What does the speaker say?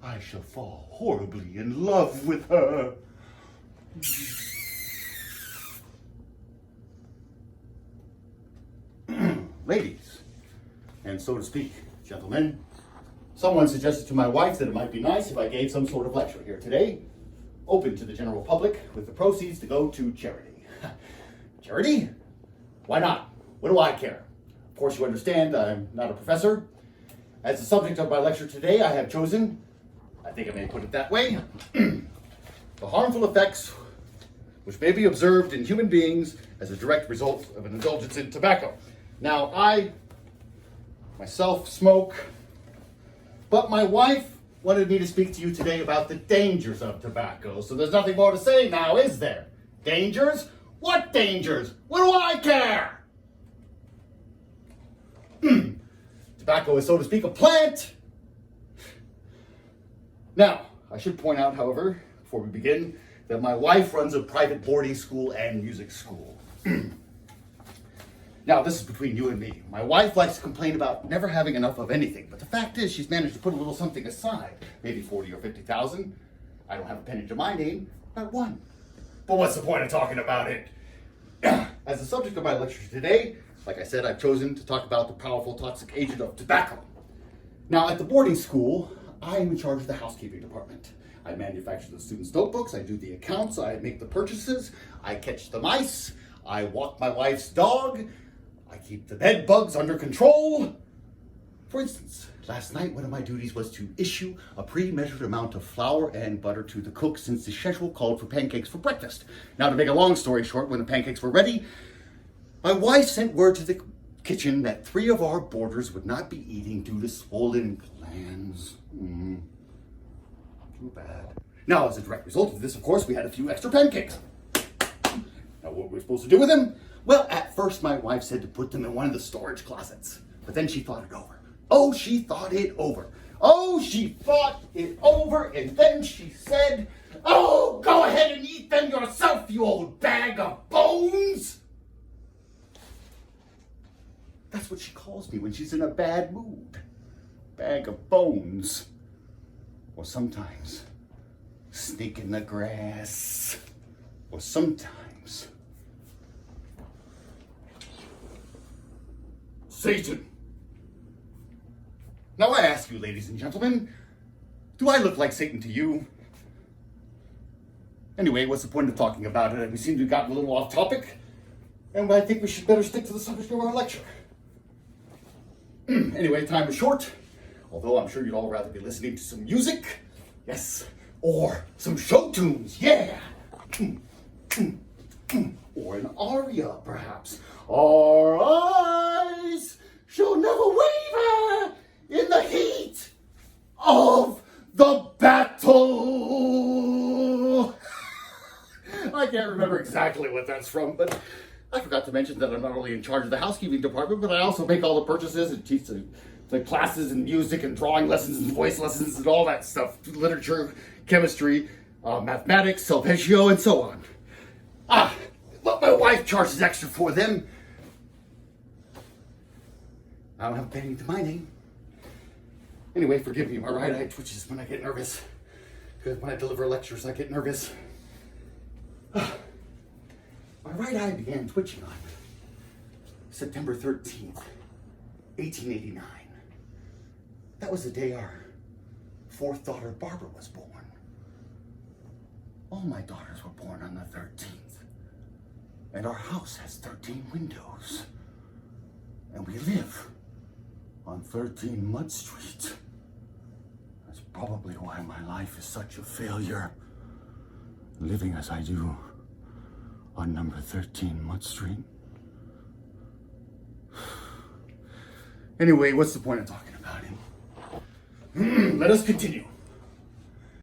I shall fall horribly in love with her. Ladies, and so to speak, gentlemen, someone suggested to my wife that it might be nice if I gave some sort of lecture here today, open to the general public, with the proceeds to go to charity. Charity? Why not? What do I care? Of course, you understand I'm not a professor. As the subject of my lecture today, I have chosen, I think I may put it that way, the harmful effects which may be observed in human beings as a direct result of an indulgence in tobacco. Now, I myself smoke, but my wife wanted me to speak to you today about the dangers of tobacco. So there's nothing more to say now, is there? Dangers? What dangers? What do I care? Tobacco is, so to speak, a plant. Now, I should point out, however, before we begin, that my wife runs a private boarding school and music school. Now, this is between you and me. My wife likes to complain about never having enough of anything, but the fact is she's managed to put a little something aside, maybe 40 or 50,000. I don't have a penny to my name, not one. But what's the point of talking about it? As the subject of my lecture today, like I said, I've chosen to talk about the powerful toxic agent of tobacco. Now, at the boarding school, I am in charge of the housekeeping department. I manufacture the students' notebooks, I do the accounts, I make the purchases, I catch the mice, I walk my wife's dog, I keep the bed bugs under control. For instance, last night one of my duties was to issue a pre-measured amount of flour and butter to the cook since the schedule called for pancakes for breakfast. Now, to make a long story short, when the pancakes were ready, my wife sent word to the kitchen that 3 of our boarders would not be eating due to swollen glands. Too bad. Now, as a direct result of this, of course, we had a few extra pancakes. Now, what were we supposed to do with them? Well, at first my wife said to put them in one of the storage closets, but then she thought it over. Oh, she thought it over. Oh, she thought it over, and then she said, "Oh, go ahead and eat them yourself, you old bag of bones." That's what she calls me when she's in a bad mood. Bag of bones. Or sometimes, snake in the grass. Or sometimes, Satan. Now I ask you, ladies and gentlemen, do I look like Satan to you? Anyway, what's the point of talking about it? We seem to have gotten a little off topic, and I think we should better stick to the subject of our lecture. Anyway, time is short, although I'm sure you'd all rather be listening to some music, yes, or some show tunes, yeah. Or an aria, perhaps. Our eyes shall never waver in the heat of the battle. I can't remember exactly what that's from, but I forgot to mention that I'm not only in charge of the housekeeping department, but I also make all the purchases and teach the classes in music and drawing lessons and voice lessons and all that stuff. Literature, chemistry, mathematics, solfeggio, and so on. But my wife charges extra for them. I don't have a penny to my name. Anyway, forgive me, my right eye twitches when I get nervous. Because when I deliver lectures, I get nervous. My right eye began twitching on September 13th, 1889. That was the day our 4th daughter, Barbara, was born. All my daughters were born on the 13th. And our house has 13 windows. And we live on 13 Mud Street. That's probably why my life is such a failure. Living as I do on number 13 Mud Street. Anyway, what's the point of talking about him? Let us continue.